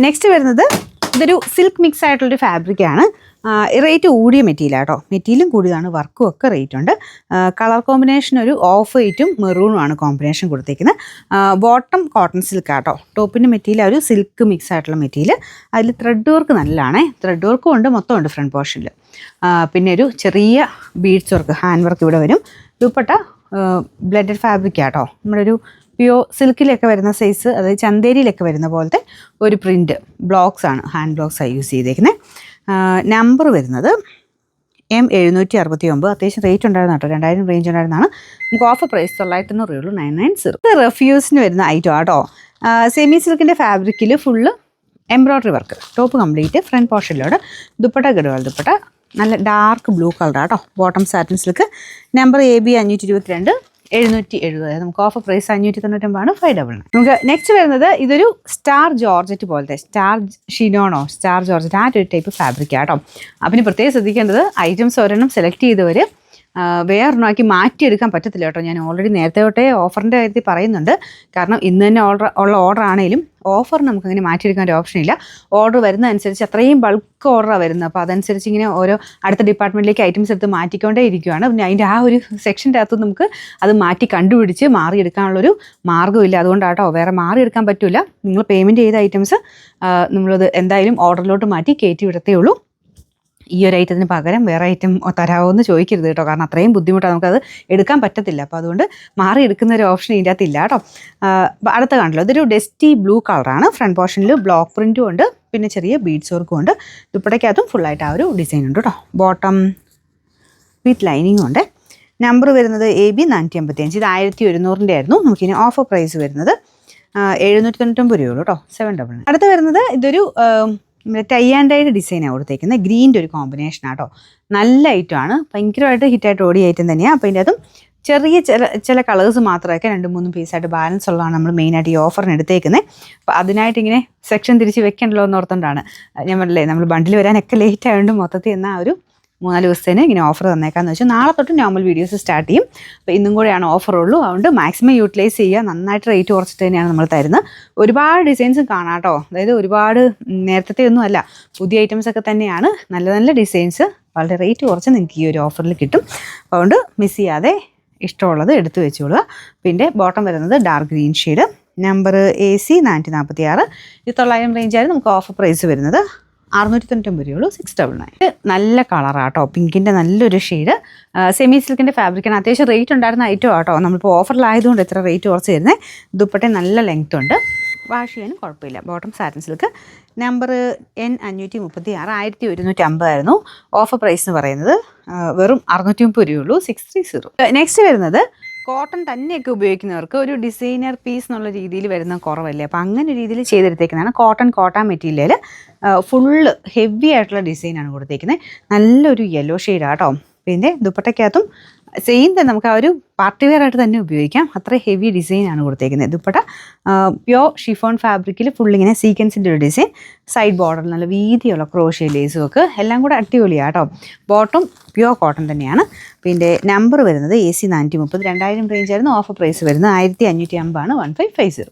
Next വരുന്നത് ഇതൊരു silk mix ആയിട്ടുള്ളൊരു ഫാബ്രിക്കാണ്. റേറ്റ് കൂടിയ മെറ്റീരിയലാണ് കേട്ടോ. മെറ്റീരിയലും കൂടിയതാണ്, വർക്കും ഒക്കെ റേറ്റ് ഉണ്ട്. കളർ കോമ്പിനേഷൻ ഒരു ഓഫ് വൈറ്റും മെറൂണും ആണ് കോമ്പിനേഷൻ കൊടുത്തേക്കുന്നത്. ബോട്ടം കോട്ടൺ സിൽക്ക് ആട്ടോ. ടോപ്പിൻ്റെ മെറ്റീരിയൽ ഒരു സിൽക്ക് മിക്സ് ആയിട്ടുള്ള മെറ്റീരിയൽ. അതിൽ ത്രെഡ് വർക്ക് നല്ലതാണേ. ത്രെഡ് വർക്കും ഉണ്ട്, മൊത്തമുണ്ട് ഫ്രണ്ട് പോർഷനിൽ. പിന്നെ ഒരു ചെറിയ ബീഡ്സ് വർക്ക്, ഹാൻഡ് വർക്ക് ഇവിടെ വരും. ദുപ്പട്ട ബ്ലെൻഡഡ് ഫാബ്രിക് ആട്ടോ. നമ്മുടെ ഒരു പ്യോർ സിൽക്കിലൊക്കെ വരുന്ന സൈസ്, അതായത് ചന്തേരിയിലൊക്കെ വരുന്ന പോലത്തെ ഒരു പ്രിൻറ്റ് ബ്ലോക്സ് ആണ്, ഹാൻഡ് ബ്ലോക്സാണ് യൂസ് ചെയ്തേക്കുന്നത്. നമ്പർ വരുന്നത് M769. അത്യാവശ്യം റേറ്റ് ഉണ്ടായിരുന്നു കേട്ടോ, 2000 റേഞ്ച് ഉണ്ടായിരുന്നതാണ്. നമുക്ക് ഓഫർ പ്രൈസ് 990 ഉള്ളൂ, 990. ഇത് റെഫ്യൂസിന് വരുന്ന ഐറ്റം ആട്ടോ. സെമി സിൽക്കിൻ്റെ ഫാബ്രിക്കിൽ full embroidery work, top complete, front പോർഷനിലോട്. ദുപ്പട്ട ഗഡ്വാൾ ദുപ്പട്ട, നല്ല ഡാർക്ക് ബ്ലൂ കളറാട്ടോ. Bottom satin silk. Number AB 522 770. നമുക്ക് ഓഫർ പ്രൈസ് 599 599. നമുക്ക് നെക്സ്റ്റ് വരുന്നത് ഇതൊരു സ്റ്റാർ ജോർജറ്റ് പോലത്തെ, സ്റ്റാർ ഷിനോണോ സ്റ്റാർ ജോർജറ്റ്, ആ ഒരു ടൈപ്പ് ഫാബ്രിക് ആട്ടോ. അപ്പം പ്രത്യേകം ശ്രദ്ധിക്കേണ്ടത്, ഐറ്റംസ് ഒരെണ്ണം സെലക്ട് ചെയ്തവർ വേറൊന്നാക്കി മാറ്റിയെടുക്കാൻ പറ്റത്തില്ല കേട്ടോ. ഞാൻ ഓൾറെഡി നേരത്തെ തൊട്ടേ ഓഫറിൻ്റെ കാര്യത്തിൽ പറയുന്നുണ്ട്. കാരണം ഇന്ന് തന്നെ ഓർഡർ ആണെങ്കിലും ഓഫർ നമുക്കങ്ങനെ മാറ്റിയെടുക്കാൻ ഒരു ഓപ്ഷൻ ഇല്ല. ഓർഡർ വരുന്നതനുസരിച്ച് അത്രയും ബൾക്ക് ഓർഡറാണ് വരുന്നത്. അപ്പോൾ അതനുസരിച്ച് ഇങ്ങനെ ഓരോ അടുത്ത ഡിപ്പാർട്ട്മെൻറ്റിലേക്ക് ഐറ്റംസ് എടുത്ത് മാറ്റിക്കൊണ്ടേ ഇരിക്കുകയാണ്. പിന്നെ അതിൻ്റെ ആ ഒരു സെക്ഷൻ്റെ അകത്ത് നമുക്ക് അത് മാറ്റി കണ്ടുപിടിച്ച് മാറിയെടുക്കാനുള്ളൊരു മാർഗ്ഗമില്ല. അതുകൊണ്ടാട്ടോ, വേറെ മാറിയെടുക്കാൻ പറ്റില്ല. നിങ്ങൾ പേയ്മെൻറ്റ് ചെയ്ത ഐറ്റംസ് നമ്മളത് എന്തായാലും ഓർഡറിലോട്ട് മാറ്റി കയറ്റി വിടത്തേ ഉള്ളൂ. ഈ ഒരു ഐറ്റത്തിന് പകരം വേറെ ഐറ്റം തരാമോ എന്ന് ചോദിക്കരുത് കേട്ടോ. കാരണം അത്രയും ബുദ്ധിമുട്ടാണ്, നമുക്കത് എടുക്കാൻ പറ്റത്തില്ല. അപ്പോൾ അതുകൊണ്ട് മാറി എടുക്കുന്ന ഒരു ഓപ്ഷൻ ഇതിൻ്റെ അകത്തില്ല കേട്ടോ. അടുത്ത കണ്ടല്ലോ, ഇതൊരു ഡസ്റ്റി ബ്ലൂ കളറാണ്. ഫ്രണ്ട് പോർഷനിൽ ബ്ലോക്ക് പ്രിൻറ്റും ഉണ്ട്, പിന്നെ ചെറിയ ബീഡ്സ് വർക്കും ഉണ്ട്. ദുപ്പട്ടയ്ക്കകത്തും ഫുള്ളായിട്ട് ആ ഒരു ഡിസൈൻ ഉണ്ട് കേട്ടോ. ബോട്ടം വിത്ത് ലൈനിങ്ങും ഉണ്ട്. നമ്പർ വരുന്നത് AB 485. ഇത് 1100 ആയിരുന്നു. നമുക്കിനി ഓഫർ പ്രൈസ് വരുന്നത് 799 രൂപയുള്ളൂ കേട്ടോ, 799. അടുത്ത് വരുന്നത് ഇതൊരു ടൈ ആൻഡ് ഡൈയുടെ ഡിസൈനാണ് കൊടുത്തേക്കുന്നത്. ഗ്രീൻ്റെ ഒരു കോമ്പിനേഷനാട്ടോ. നല്ല ഐറ്റമാണ്, ഭയങ്കരമായിട്ട് ഹിറ്റായിട്ട് ഓടിയ ഐറ്റം തന്നെയാണ്. അപ്പോൾ ഇതിൻ്റെ അതും ചെറിയ ചില കളേഴ്സ് മാത്രമൊക്കെ 2-3 പീസായിട്ട് ബാലൻസ് ഉള്ളതാണ് നമ്മൾ മെയിനായിട്ട് ഈ ഓഫറിന് എടുത്തേക്കുന്നത്. അപ്പോൾ അതിനായിട്ട് ഇങ്ങനെ സെക്ഷൻ തിരിച്ച് വെക്കണ്ടല്ലോ എന്നോർത്തുകൊണ്ടാണ് ഞാൻ പറഞ്ഞില്ലേ, നമ്മൾ ബണ്ടിൽ വരാനൊക്കെ ലേറ്റ് ആയതുകൊണ്ട് മൊത്തത്തിൽ എന്നാൽ ഒരു 3-4 ദിവസത്തേന് ഇങ്ങനെ ഓഫർ തന്നേക്കാന്ന് വെച്ചാൽ നാളെ തൊട്ട് നോർമൽ വീഡിയോസ് സ്റ്റാർട്ട് ചെയ്യും. അപ്പോൾ ഇന്നും കൂടെയാണ് ഓഫർ ഉള്ളൂ. അതുകൊണ്ട് മാക്സിമം യൂട്ടിലൈസ് ചെയ്യുക. നന്നായിട്ട് റേറ്റ് കുറച്ചിട്ട് തന്നെയാണ് നമ്മൾ തരുന്നത്. ഒരുപാട് ഡിസൈൻസും കാണാം കേട്ടോ. അതായത് ഒരുപാട് നേരത്തെ ഒന്നും അല്ല, പുതിയ ഐറ്റംസ് ഒക്കെ തന്നെയാണ്. നല്ല നല്ല ഡിസൈൻസ് വളരെ റേറ്റ് കുറച്ച് നിങ്ങൾക്ക് ഈ ഒരു ഓഫറിൽ കിട്ടും. അതുകൊണ്ട് മിസ് ചെയ്യാതെ ഇഷ്ടമുള്ളത് എടുത്തു വെച്ചോളുക. പിന്നെ ബോട്ടം വരുന്നത് dark green shade. Number AC 446. ഇത് 900 റേഞ്ചായിരുന്നു. നമുക്ക് ഓഫർ പ്രൈസ് വരുന്നത് 699 രൂപയുള്ളൂ, 699. ഇത് നല്ല കളറാട്ടോ, പിങ്കിൻ്റെ നല്ലൊരു ഷെയ്ഡ്. സെമി സിൽക്കിൻ്റെ ഫാബ്രിക്കാണ്. അത്യാവശ്യം റേറ്റ് ഉണ്ടായിരുന്ന ഐറ്റം ആട്ടോ. നമ്മളിപ്പോൾ ഓഫറിലായതുകൊണ്ട് എത്ര റേറ്റ് കുറച്ച് തരുന്നത്. ദുപ്പട്ട നല്ല ലെങ്ത് ഉണ്ട്, വാഷ് ചെയ്യാനും കുഴപ്പമില്ല. Bottom satin silk. Number N536. 1150 ആയിരുന്നു. ഓഫർ പ്രൈസ് എന്ന് പറയുന്നത് വെറും 630 രൂപയുള്ളൂ, 630. നെക്സ്റ്റ് വരുന്നത് കോട്ടൺ തന്നെയൊക്കെ ഉപയോഗിക്കുന്നവർക്ക് ഒരു ഡിസൈനർ പീസ് എന്നുള്ള രീതിയിൽ വരുന്ന കുറവല്ലേ. അപ്പോൾ അങ്ങനെ രീതിയിൽ ചെയ്തെടുത്തേക്കുന്നതാണ്. കോട്ടൺ മെറ്റീരിയൽ ഫുള്ള് ഹെവി ആയിട്ടുള്ള ഡിസൈനാണ് കൊടുത്തേക്കുന്നത്. നല്ലൊരു യെല്ലോ ഷെയ്ഡാട്ടോ. പിന്നെ ദുപ്പട്ടയ്ക്കകത്തും സെയിം തന്നെ നമുക്ക് ആ ഒരു പാർട്ടി വെയർ ആയിട്ട് തന്നെ ഉപയോഗിക്കാം. അത്ര ഹെവി ഡിസൈനാണ് കൊടുത്തേക്കുന്നത്. ദുപ്പട്ട പ്യോർ ഷിഫോൺ ഫാബ്രിക്കിൽ ഫുള്ളിങ്ങനെ സീക്വൻസിൻ്റെ ഒരു ഡിസൈൻ. സൈഡ് ബോർഡർ നല്ല വീതിയുള്ള ക്രോഷ്യ ലേസ് വർക്ക്, എല്ലാം കൂടെ അടിപൊളിയാണ് കേട്ടോ. ബോട്ടം പ്യോർ കോട്ടൺ തന്നെയാണ്. പിന്നെ നമ്പർ വരുന്നത് AC 430. 2000 റേഞ്ചായിരുന്നു. ഓഫർ പ്രൈസ് വരുന്നത് 1550 ആണ്, 1550.